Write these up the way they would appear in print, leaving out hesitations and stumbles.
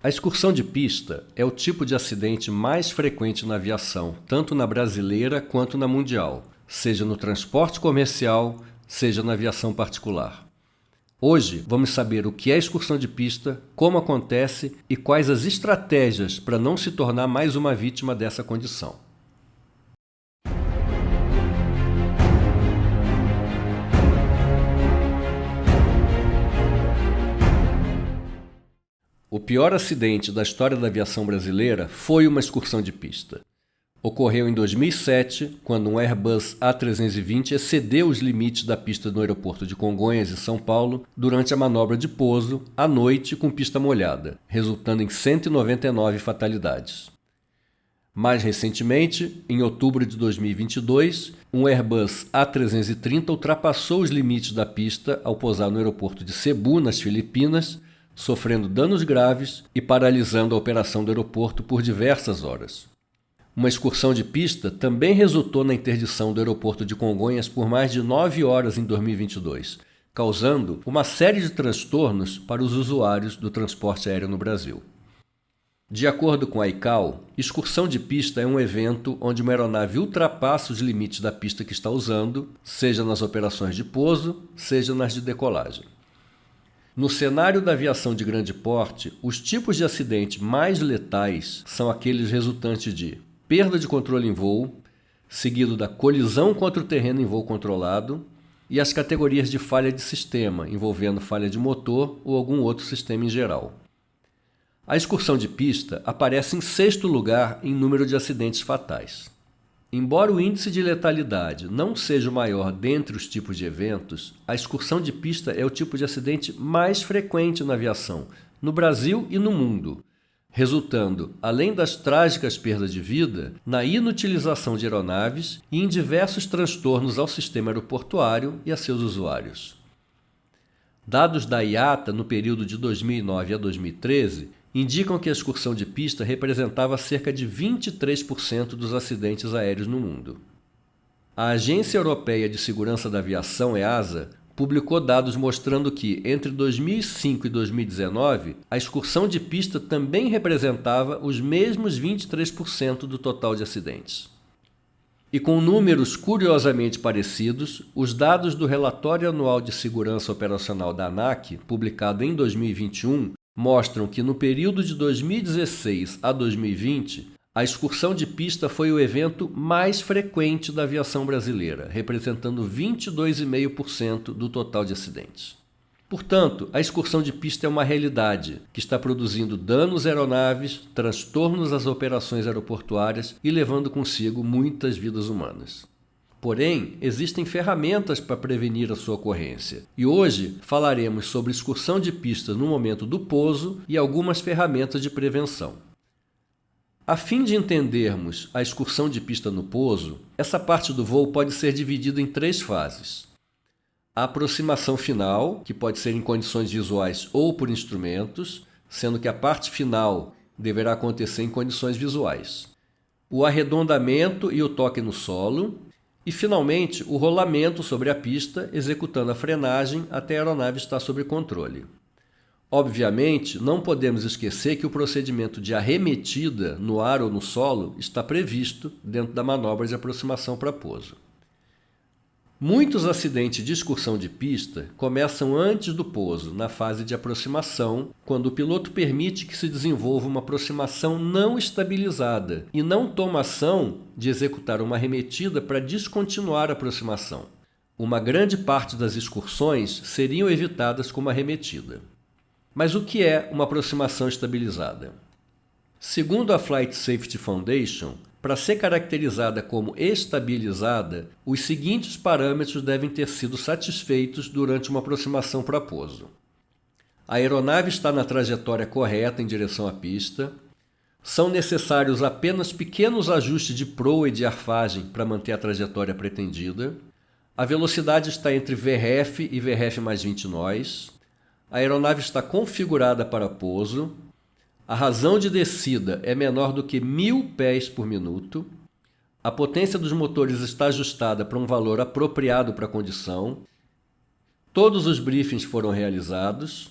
A excursão de pista é o tipo de acidente mais frequente na aviação, tanto na brasileira quanto na mundial, seja no transporte comercial, seja na aviação particular. Hoje vamos saber o que é excursão de pista, como acontece e quais as estratégias para não se tornar mais uma vítima dessa condição. O pior acidente da história da aviação brasileira foi uma excursão de pista. Ocorreu em 2007, quando um Airbus A320 excedeu os limites da pista no aeroporto de Congonhas, em São Paulo, durante a manobra de pouso, à noite com pista molhada, resultando em 199 fatalidades. Mais recentemente, em outubro de 2022, um Airbus A330 ultrapassou os limites da pista ao pousar no aeroporto de Cebu, nas Filipinas, sofrendo danos graves e paralisando a operação do aeroporto por diversas horas. Uma excursão de pista também resultou na interdição do aeroporto de Congonhas por mais de 9 horas em 2022, causando uma série de transtornos para os usuários do transporte aéreo no Brasil. De acordo com a ICAO, excursão de pista é um evento onde uma aeronave ultrapassa os limites da pista que está usando, seja nas operações de pouso, seja nas de decolagem. No cenário da aviação de grande porte, os tipos de acidente mais letais são aqueles resultantes de perda de controle em voo, seguido da colisão contra o terreno em voo controlado, e as categorias de falha de sistema, envolvendo falha de motor ou algum outro sistema em geral. A excursão de pista aparece em 6º lugar em número de acidentes fatais. Embora o índice de letalidade não seja o maior dentre os tipos de eventos, a excursão de pista é o tipo de acidente mais frequente na aviação, no Brasil e no mundo, resultando, além das trágicas perdas de vida, na inutilização de aeronaves e em diversos transtornos ao sistema aeroportuário e a seus usuários. Dados da IATA no período de 2009 a 2013 indicam que a excursão de pista representava cerca de 23% dos acidentes aéreos no mundo. A Agência Europeia de Segurança da Aviação, EASA, publicou dados mostrando que, entre 2005 e 2019, a excursão de pista também representava os mesmos 23% do total de acidentes. E com números curiosamente parecidos, os dados do Relatório Anual de Segurança Operacional da ANAC, publicado em 2021, mostram que no período de 2016 a 2020, a excursão de pista foi o evento mais frequente da aviação brasileira, representando 22,5% do total de acidentes. Portanto, a excursão de pista é uma realidade que está produzindo danos às aeronaves, transtornos às operações aeroportuárias e levando consigo muitas vidas humanas. Porém, existem ferramentas para prevenir a sua ocorrência. E hoje falaremos sobre excursão de pista no momento do pouso e algumas ferramentas de prevenção. A fim de entendermos a excursão de pista no pouso, essa parte do voo pode ser dividida em 3 fases. A aproximação final, que pode ser em condições visuais ou por instrumentos, sendo que a parte final deverá acontecer em condições visuais. O arredondamento e o toque no solo. E, finalmente, o rolamento sobre a pista, executando a frenagem até a aeronave estar sob controle. Obviamente, não podemos esquecer que o procedimento de arremetida no ar ou no solo está previsto dentro da manobra de aproximação para pouso. Muitos acidentes de excursão de pista começam antes do pouso, na fase de aproximação, quando o piloto permite que se desenvolva uma aproximação não estabilizada e não toma ação de executar uma arremetida para descontinuar a aproximação. Uma grande parte das excursões seriam evitadas com uma arremetida. Mas o que é uma aproximação estabilizada? Segundo a Flight Safety Foundation, para ser caracterizada como estabilizada, os seguintes parâmetros devem ter sido satisfeitos durante uma aproximação para pouso. A aeronave está na trajetória correta em direção à pista. São necessários apenas pequenos ajustes de proa e de arfagem para manter a trajetória pretendida. A velocidade está entre VREF e VREF mais 20 nós. A aeronave está configurada para pouso. A razão de descida é menor do que 1.000 pés por minuto. A potência dos motores está ajustada para um valor apropriado para a condição. Todos os briefings foram realizados.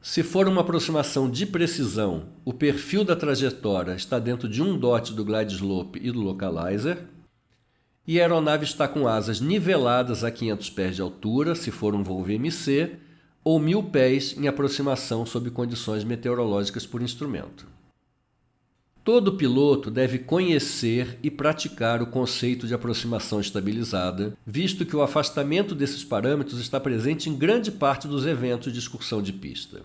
Se for uma aproximação de precisão, o perfil da trajetória está dentro de um DOT do Glide Slope e do Localizer, e a aeronave está com asas niveladas a 500 pés de altura, se for um voo VMC, ou 1000 pés em aproximação sob condições meteorológicas por instrumento. Todo piloto deve conhecer e praticar o conceito de aproximação estabilizada, visto que o afastamento desses parâmetros está presente em grande parte dos eventos de excursão de pista.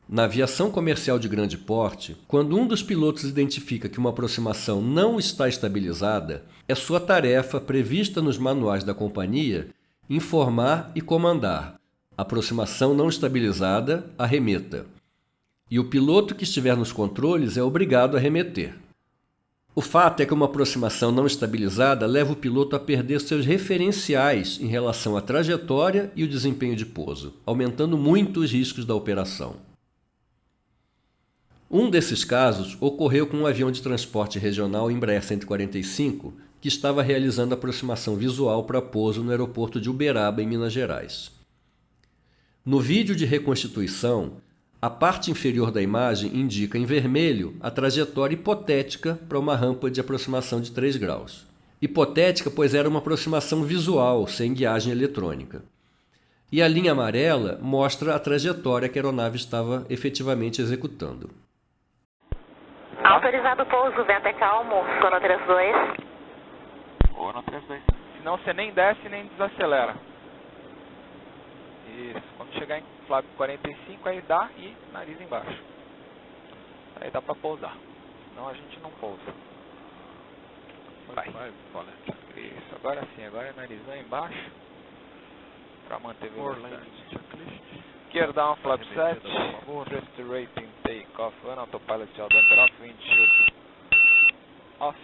Na aviação comercial de grande porte, quando um dos pilotos identifica que uma aproximação não está estabilizada, é sua tarefa, prevista nos manuais da companhia, informar e comandar: aproximação não estabilizada, arremeta. E o piloto que estiver nos controles é obrigado a remeter. O fato é que uma aproximação não estabilizada leva o piloto a perder seus referenciais em relação à trajetória e o desempenho de pouso, aumentando muito os riscos da operação. Um desses casos ocorreu com um avião de transporte regional Embraer 145, que estava realizando aproximação visual para pouso no aeroporto de Uberaba, em Minas Gerais. No vídeo de reconstituição, a parte inferior da imagem indica em vermelho a trajetória hipotética para uma rampa de aproximação de 3 graus. Hipotética, pois era uma aproximação visual, sem guiagem eletrônica. E a linha amarela mostra a trajetória que a aeronave estava efetivamente executando. Autorizado o pouso, vento é calmo, sono 32. Sono 32. Senão você nem desce nem desacelera. Isso, quando chegar em Flap 45, aí dá e nariz embaixo. Aí dá pra pousar. Senão a gente não pousa. Vai. Isso, agora sim, agora é narizão embaixo. Pra manter velocidade. Gear down, flap set. Thrust rating, take off. One autopilot, all damper off, windshield off.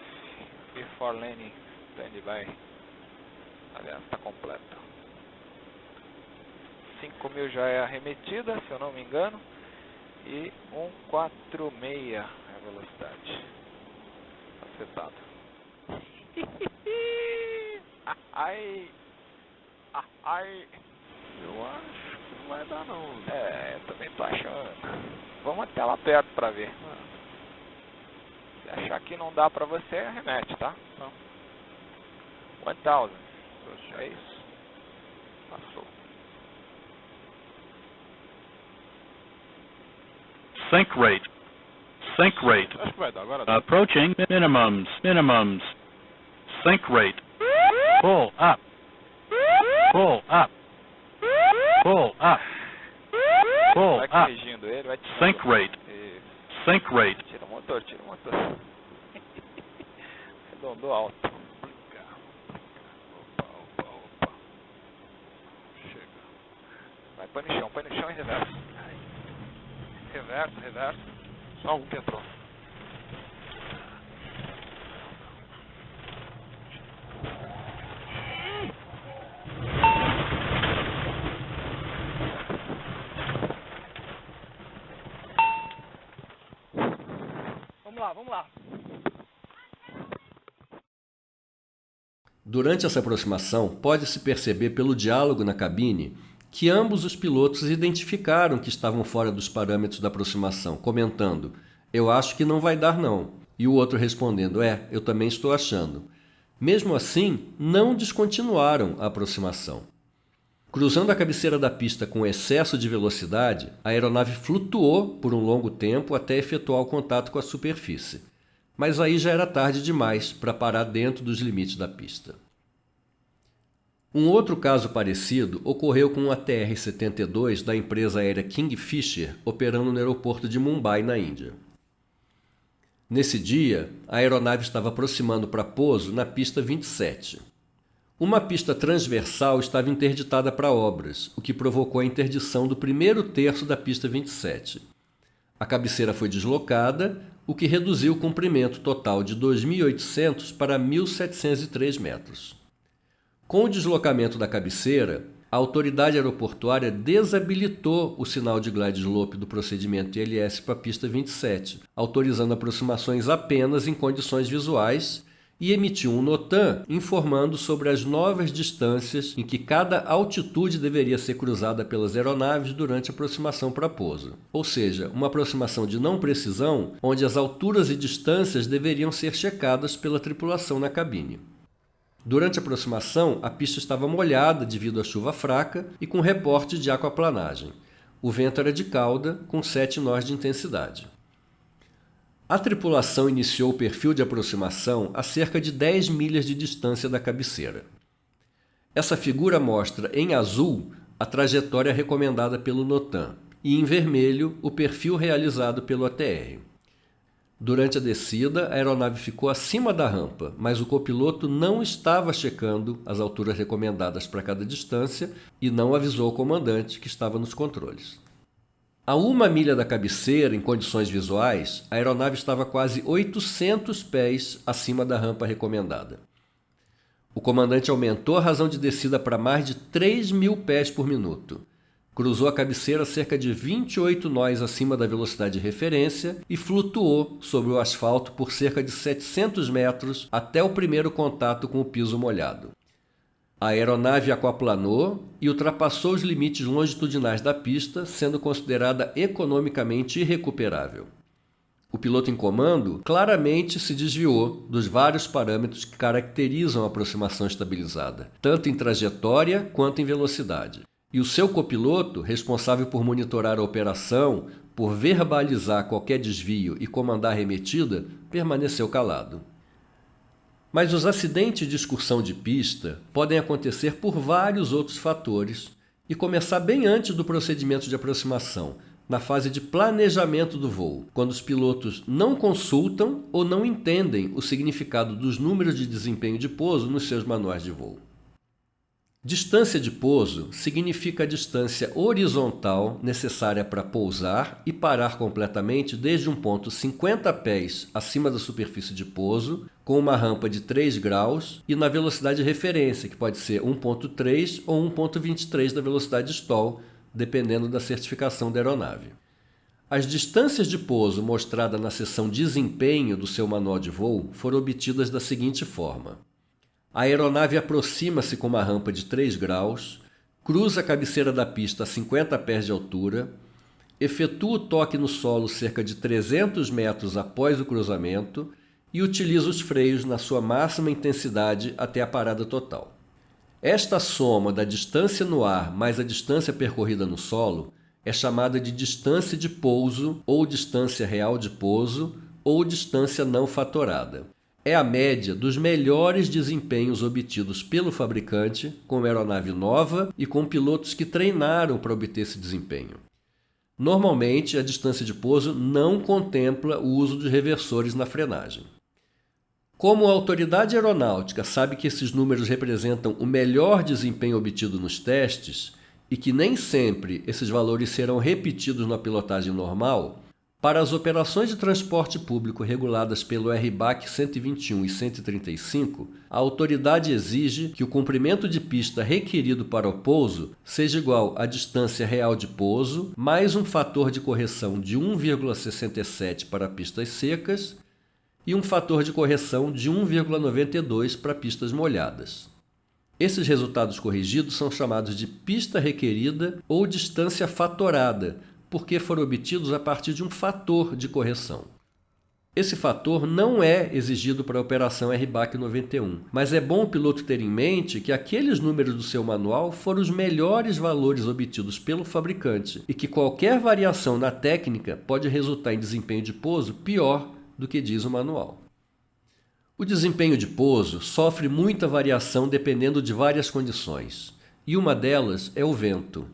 Before landing, stand by. Aliás, tá completo. 5.000 já é arremetida, se eu não me engano. E 146 é a velocidade. Acertado. Ai. Ai. Eu acho que não vai dar não. É, eu também tô achando. Vamos até lá perto pra ver. Se achar que não dá pra você, arremete, tá? Não. 1000. É isso. Passou. Sync rate. Sync rate. Acho que vai dar, agora. Approaching minimums. Sync rate. Pull up. Pull up. Pull up. Pull Vai up. corrigindo ele, vai tirando. Sync rate. Isso. Sync rate. Tira o motor, tira o motor. Arredondou alto. Opa. Chega. Vai, põe no chão e reverso. Reverso. Só um que entrou. Vamos lá. Durante essa aproximação, pode-se perceber pelo diálogo na cabine que ambos os pilotos identificaram que estavam fora dos parâmetros da aproximação, comentando: "Eu acho que não vai dar não", e o outro respondendo: "Eu também estou achando". Mesmo assim, não descontinuaram a aproximação. Cruzando a cabeceira da pista com excesso de velocidade, a aeronave flutuou por um longo tempo até efetuar o contato com a superfície. Mas aí já era tarde demais para parar dentro dos limites da pista. Um outro caso parecido ocorreu com um ATR-72 da empresa aérea Kingfisher, operando no aeroporto de Mumbai, na Índia. Nesse dia, a aeronave estava aproximando para pouso na pista 27. Uma pista transversal estava interditada para obras, o que provocou a interdição do primeiro terço da pista 27. A cabeceira foi deslocada, o que reduziu o comprimento total de 2.800 para 1.703 metros. Com o deslocamento da cabeceira, a autoridade aeroportuária desabilitou o sinal de glide slope do procedimento ILS para a pista 27, autorizando aproximações apenas em condições visuais e emitiu um NOTAM informando sobre as novas distâncias em que cada altitude deveria ser cruzada pelas aeronaves durante a aproximação para pouso. Ou seja, uma aproximação de não precisão, onde as alturas e distâncias deveriam ser checadas pela tripulação na cabine. Durante a aproximação, a pista estava molhada devido à chuva fraca e com reporte de aquaplanagem. O vento era de cauda, com 7 nós de intensidade. A tripulação iniciou o perfil de aproximação a cerca de 10 milhas de distância da cabeceira. Essa figura mostra, em azul, a trajetória recomendada pelo NOTAM e, em vermelho, o perfil realizado pelo ATR. Durante a descida, a aeronave ficou acima da rampa, mas o copiloto não estava checando as alturas recomendadas para cada distância e não avisou o comandante que estava nos controles. A 1 milha da cabeceira, em condições visuais, a aeronave estava quase 800 pés acima da rampa recomendada. O comandante aumentou a razão de descida para mais de 3.000 pés por minuto. Cruzou a cabeceira cerca de 28 nós acima da velocidade de referência e flutuou sobre o asfalto por cerca de 700 metros até o primeiro contato com o piso molhado. A aeronave aquaplanou e ultrapassou os limites longitudinais da pista, sendo considerada economicamente irrecuperável. O piloto em comando claramente se desviou dos vários parâmetros que caracterizam a aproximação estabilizada, tanto em trajetória quanto em velocidade. E o seu copiloto, responsável por monitorar a operação, por verbalizar qualquer desvio e comandar a remetida, permaneceu calado. Mas os acidentes de excursão de pista podem acontecer por vários outros fatores e começar bem antes do procedimento de aproximação, na fase de planejamento do voo, quando os pilotos não consultam ou não entendem o significado dos números de desempenho de pouso nos seus manuais de voo. Distância de pouso significa a distância horizontal necessária para pousar e parar completamente desde um ponto 50 pés acima da superfície de pouso, com uma rampa de 3 graus e na velocidade de referência, que pode ser 1.3 ou 1.23 da velocidade stall, dependendo da certificação da aeronave. As distâncias de pouso mostradas na seção Desempenho do seu manual de voo foram obtidas da seguinte forma. A aeronave aproxima-se com uma rampa de 3 graus, cruza a cabeceira da pista a 50 pés de altura, efetua o toque no solo cerca de 300 metros após o cruzamento e utiliza os freios na sua máxima intensidade até a parada total. Esta soma da distância no ar mais a distância percorrida no solo é chamada de distância de pouso ou distância real de pouso ou distância não fatorada. É a média dos melhores desempenhos obtidos pelo fabricante com aeronave nova e com pilotos que treinaram para obter esse desempenho. Normalmente, a distância de pouso não contempla o uso de reversores na frenagem. Como a autoridade aeronáutica sabe que esses números representam o melhor desempenho obtido nos testes e que nem sempre esses valores serão repetidos na pilotagem normal, para as operações de transporte público reguladas pelo RBAC 121 e 135, a autoridade exige que o comprimento de pista requerido para o pouso seja igual à distância real de pouso, mais um fator de correção de 1,67 para pistas secas e um fator de correção de 1,92 para pistas molhadas. Esses resultados corrigidos são chamados de pista requerida ou distância fatorada, porque foram obtidos a partir de um fator de correção. Esse fator não é exigido para a operação RBAC 91, mas é bom o piloto ter em mente que aqueles números do seu manual foram os melhores valores obtidos pelo fabricante e que qualquer variação na técnica pode resultar em desempenho de pouso pior do que diz o manual. O desempenho de pouso sofre muita variação dependendo de várias condições, e uma delas é o vento.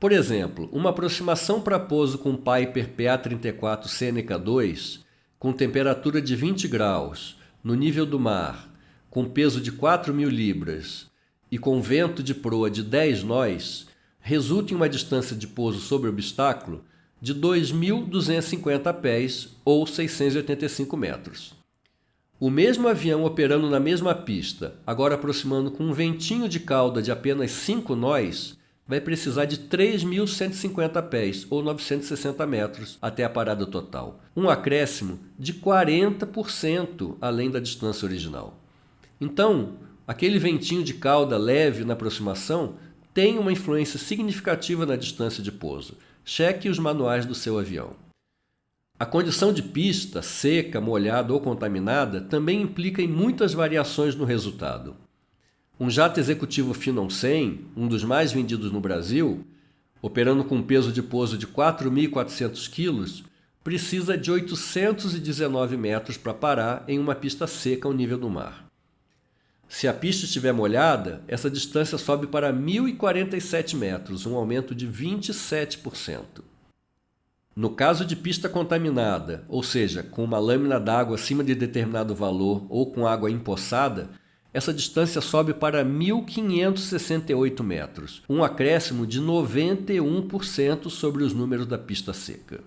Por exemplo, uma aproximação para pouso com Piper PA-34 Seneca 2, com temperatura de 20 graus, no nível do mar, com peso de 4.000 libras e com vento de proa de 10 nós, resulta em uma distância de pouso sobre obstáculo de 2.250 pés ou 685 metros. O mesmo avião operando na mesma pista, agora aproximando com um ventinho de cauda de apenas 5 nós, vai precisar de 3.150 pés, ou 960 metros, até a parada total. Um acréscimo de 40% além da distância original. Então, aquele ventinho de cauda leve na aproximação tem uma influência significativa na distância de pouso. Cheque os manuais do seu avião. A condição de pista, seca, molhada ou contaminada, também implica em muitas variações no resultado. Um jato executivo Phenom 100, um dos mais vendidos no Brasil, operando com um peso de pouso de 4.400 kg, precisa de 819 metros para parar em uma pista seca ao nível do mar. Se a pista estiver molhada, essa distância sobe para 1.047 metros, um aumento de 27%. No caso de pista contaminada, ou seja, com uma lâmina d'água acima de determinado valor ou com água empoçada, essa distância sobe para 1.568 metros, um acréscimo de 91% sobre os números da pista seca.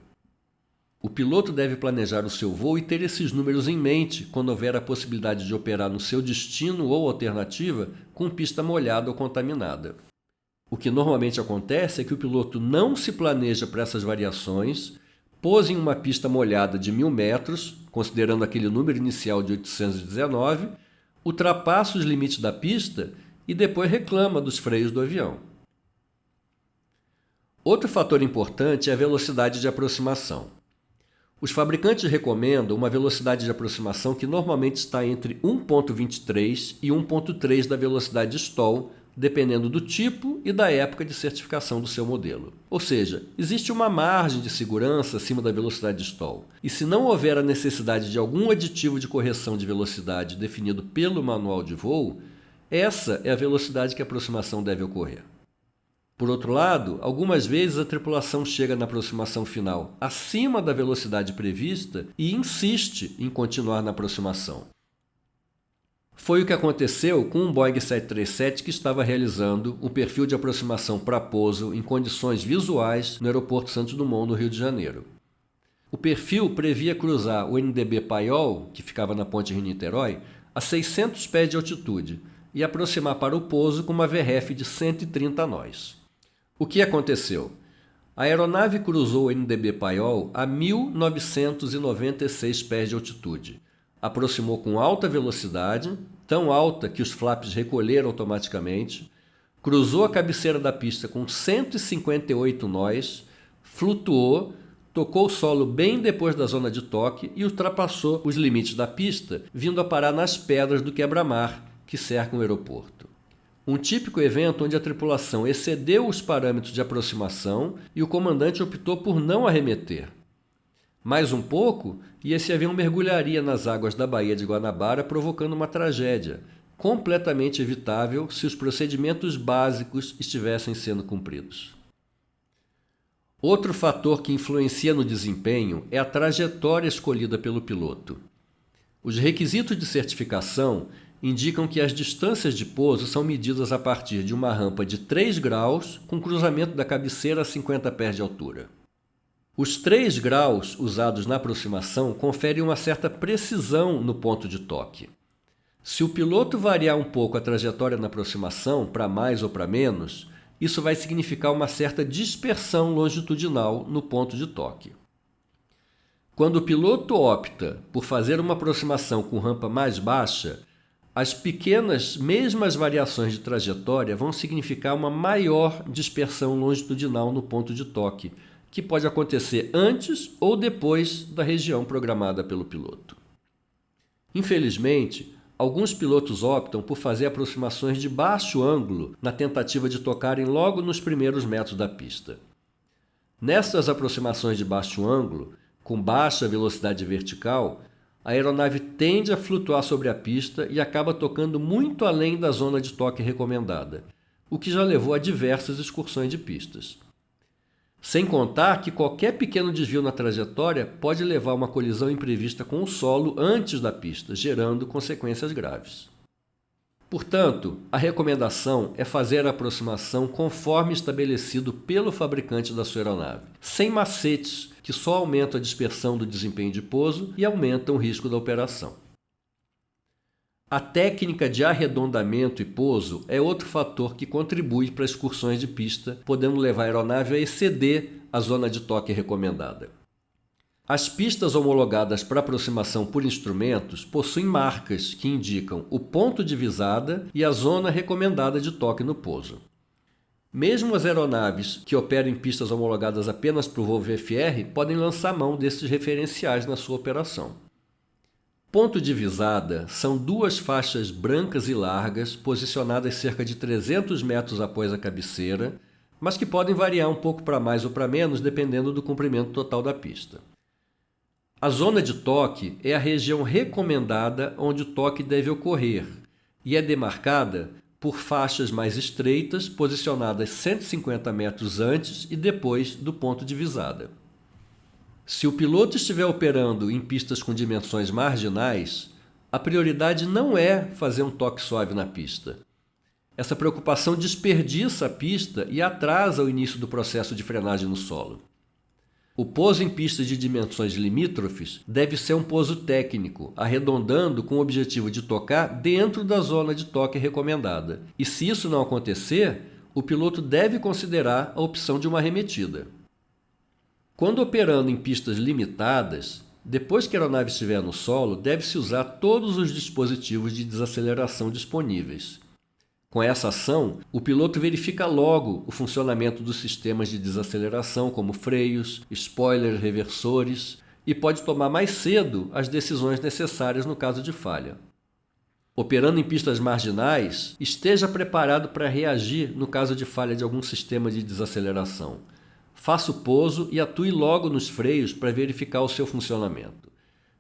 O piloto deve planejar o seu voo e ter esses números em mente quando houver a possibilidade de operar no seu destino ou alternativa com pista molhada ou contaminada. O que normalmente acontece é que o piloto não se planeja para essas variações, pousa em uma pista molhada de 1.000 metros, considerando aquele número inicial de 819, ultrapassa os limites da pista e depois reclama dos freios do avião. Outro fator importante é a velocidade de aproximação. Os fabricantes recomendam uma velocidade de aproximação que normalmente está entre 1.23 e 1.3 da velocidade stall, dependendo do tipo e da época de certificação do seu modelo. Ou seja, existe uma margem de segurança acima da velocidade stall. E se não houver a necessidade de algum aditivo de correção de velocidade definido pelo manual de voo, essa é a velocidade que a aproximação deve ocorrer. Por outro lado, algumas vezes a tripulação chega na aproximação final acima da velocidade prevista e insiste em continuar na aproximação. Foi o que aconteceu com um Boeing 737 que estava realizando um perfil de aproximação para pouso em condições visuais no aeroporto Santos Dumont, no Rio de Janeiro. O perfil previa cruzar o NDB Paiol, que ficava na ponte Rio-Niterói, a 600 pés de altitude e aproximar para o pouso com uma VRF de 130 nós. O que aconteceu? A aeronave cruzou o NDB Paiol a 1.996 pés de altitude. Aproximou com alta velocidade, tão alta que os flaps recolheram automaticamente, cruzou a cabeceira da pista com 158 nós, flutuou, tocou o solo bem depois da zona de toque e ultrapassou os limites da pista, vindo a parar nas pedras do quebra-mar que cercam o aeroporto. Um típico evento onde a tripulação excedeu os parâmetros de aproximação e o comandante optou por não arremeter. Mais um pouco e esse avião mergulharia nas águas da Baía de Guanabara, provocando uma tragédia, completamente evitável se os procedimentos básicos estivessem sendo cumpridos. Outro fator que influencia no desempenho é a trajetória escolhida pelo piloto. Os requisitos de certificação indicam que as distâncias de pouso são medidas a partir de uma rampa de 3 graus com cruzamento da cabeceira a 50 pés de altura. Os 3 graus usados na aproximação conferem uma certa precisão no ponto de toque. Se o piloto variar um pouco a trajetória na aproximação, para mais ou para menos, isso vai significar uma certa dispersão longitudinal no ponto de toque. Quando o piloto opta por fazer uma aproximação com rampa mais baixa, as pequenas, mesmas variações de trajetória vão significar uma maior dispersão longitudinal no ponto de toque, que pode acontecer antes ou depois da região programada pelo piloto. Infelizmente, alguns pilotos optam por fazer aproximações de baixo ângulo na tentativa de tocarem logo nos primeiros metros da pista. Nessas aproximações de baixo ângulo, com baixa velocidade vertical, a aeronave tende a flutuar sobre a pista e acaba tocando muito além da zona de toque recomendada, o que já levou a diversas excursões de pistas. Sem contar que qualquer pequeno desvio na trajetória pode levar a uma colisão imprevista com o solo antes da pista, gerando consequências graves. Portanto, a recomendação é fazer a aproximação conforme estabelecido pelo fabricante da sua aeronave, sem macetes que só aumentam a dispersão do desempenho de pouso e aumentam o risco da operação. A técnica de arredondamento e pouso é outro fator que contribui para excursões de pista, podendo levar a aeronave a exceder a zona de toque recomendada. As pistas homologadas para aproximação por instrumentos possuem marcas que indicam o ponto de visada e a zona recomendada de toque no pouso. Mesmo as aeronaves que operam em pistas homologadas apenas para o voo VFR podem lançar mão desses referenciais na sua operação. Ponto de visada são duas faixas brancas e largas posicionadas cerca de 300 metros após a cabeceira, mas que podem variar um pouco para mais ou para menos dependendo do comprimento total da pista. A zona de toque é a região recomendada onde o toque deve ocorrer e é demarcada por faixas mais estreitas posicionadas 150 metros antes e depois do ponto de visada. Se o piloto estiver operando em pistas com dimensões marginais, a prioridade não é fazer um toque suave na pista. Essa preocupação desperdiça a pista e atrasa o início do processo de frenagem no solo. O pouso em pistas de dimensões limítrofes deve ser um pouso técnico, arredondando com o objetivo de tocar dentro da zona de toque recomendada. E se isso não acontecer, o piloto deve considerar a opção de uma arremetida. Quando operando em pistas limitadas, depois que a aeronave estiver no solo, deve-se usar todos os dispositivos de desaceleração disponíveis. Com essa ação, o piloto verifica logo o funcionamento dos sistemas de desaceleração, como freios, spoilers, reversores, e pode tomar mais cedo as decisões necessárias no caso de falha. Operando em pistas marginais, esteja preparado para reagir no caso de falha de algum sistema de desaceleração. Faça o pouso e atue logo nos freios para verificar o seu funcionamento.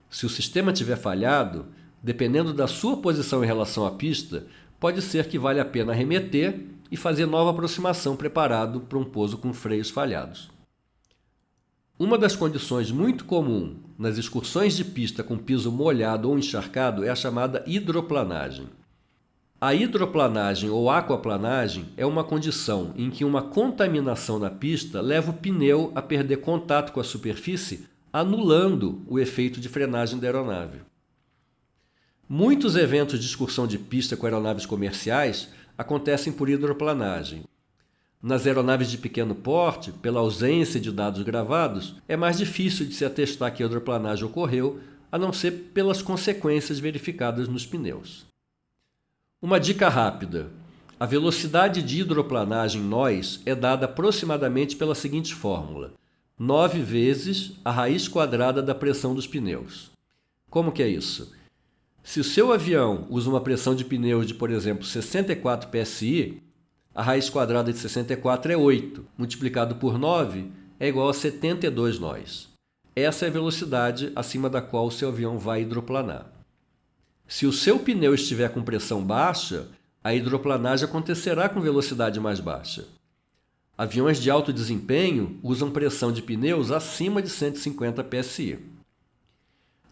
Se o sistema tiver falhado, dependendo da sua posição em relação à pista, pode ser que valha a pena arremeter e fazer nova aproximação preparado para um pouso com freios falhados. Uma das condições muito comum nas excursões de pista com piso molhado ou encharcado é a chamada hidroplanagem. A hidroplanagem ou aquaplanagem é uma condição em que uma contaminação na pista leva o pneu a perder contato com a superfície, anulando o efeito de frenagem da aeronave. Muitos eventos de excursão de pista com aeronaves comerciais acontecem por hidroplanagem. Nas aeronaves de pequeno porte, pela ausência de dados gravados, é mais difícil de se atestar que a hidroplanagem ocorreu, a não ser pelas consequências verificadas nos pneus. Uma dica rápida: a velocidade de hidroplanagem nós é dada aproximadamente pela seguinte fórmula: 9 vezes a raiz quadrada da pressão dos pneus. Como que é isso? Se o seu avião usa uma pressão de pneus de, por exemplo, 64 psi, a raiz quadrada de 64 é 8, multiplicado por 9 é igual a 72 nós. Essa é a velocidade acima da qual o seu avião vai hidroplanar. Se o seu pneu estiver com pressão baixa, a hidroplanagem acontecerá com velocidade mais baixa. Aviões de alto desempenho usam pressão de pneus acima de 150 psi.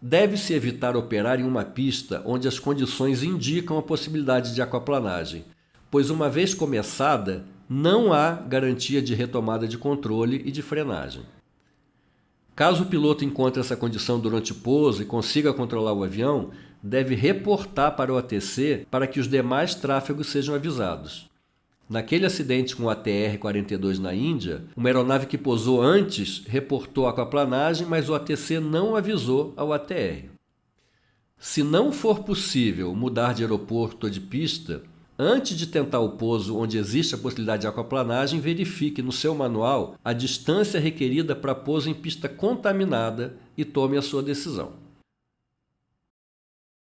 Deve-se evitar operar em uma pista onde as condições indicam a possibilidade de aquaplanagem, pois uma vez começada, não há garantia de retomada de controle e de frenagem. Caso o piloto encontre essa condição durante o pouso e consiga controlar o avião, deve reportar para o ATC para que os demais tráfegos sejam avisados. Naquele acidente com o ATR-42 na Índia, uma aeronave que pousou antes reportou a aquaplanagem, mas o ATC não avisou ao ATR. Se não for possível mudar de aeroporto ou de pista, antes de tentar o pouso onde existe a possibilidade de aquaplanagem, verifique no seu manual a distância requerida para pouso em pista contaminada e tome a sua decisão.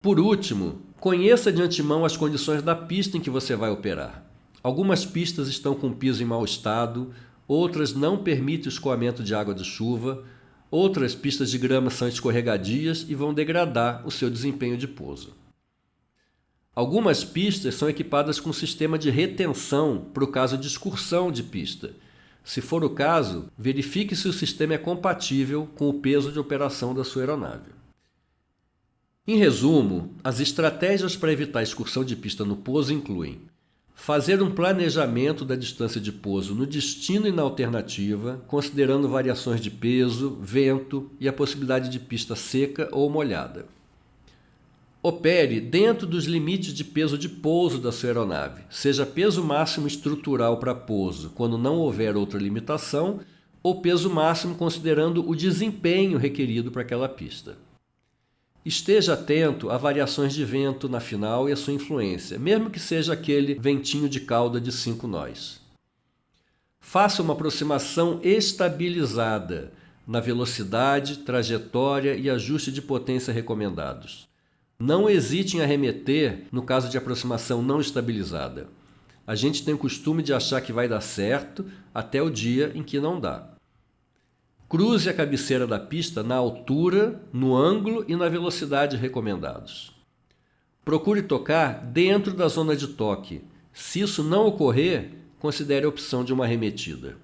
Por último, conheça de antemão as condições da pista em que você vai operar. Algumas pistas estão com piso em mau estado, outras não permitem o escoamento de água de chuva, outras pistas de grama são escorregadias e vão degradar o seu desempenho de pouso. Algumas pistas são equipadas com sistema de retenção para o caso de excursão de pista. Se for o caso, verifique se o sistema é compatível com o peso de operação da sua aeronave. Em resumo, as estratégias para evitar a excursão de pista no pouso incluem fazer um planejamento da distância de pouso no destino e na alternativa, considerando variações de peso, vento e a possibilidade de pista seca ou molhada. Opere dentro dos limites de peso de pouso da sua aeronave, seja peso máximo estrutural para pouso, quando não houver outra limitação, ou peso máximo considerando o desempenho requerido para aquela pista. Esteja atento a variações de vento na final e a sua influência, mesmo que seja aquele ventinho de cauda de 5 nós. Faça uma aproximação estabilizada na velocidade, trajetória e ajuste de potência recomendados. Não hesite em arremeter no caso de aproximação não estabilizada. A gente tem o costume de achar que vai dar certo até o dia em que não dá. Cruze a cabeceira da pista na altura, no ângulo e na velocidade recomendados. Procure tocar dentro da zona de toque. Se isso não ocorrer, considere a opção de uma arremetida.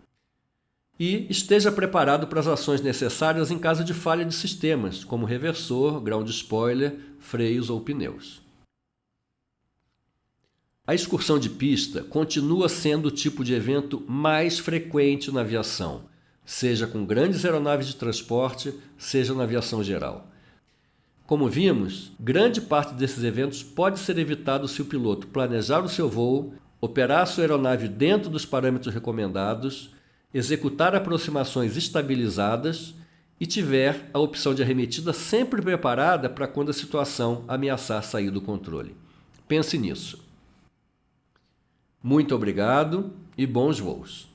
E esteja preparado para as ações necessárias em caso de falha de sistemas, como reversor, ground spoiler, freios ou pneus. A excursão de pista continua sendo o tipo de evento mais frequente na aviação, seja com grandes aeronaves de transporte, seja na aviação geral. Como vimos, grande parte desses eventos pode ser evitado se o piloto planejar o seu voo, operar a sua aeronave dentro dos parâmetros recomendados, executar aproximações estabilizadas e tiver a opção de arremetida sempre preparada para quando a situação ameaçar sair do controle. Pense nisso. Muito obrigado e bons voos!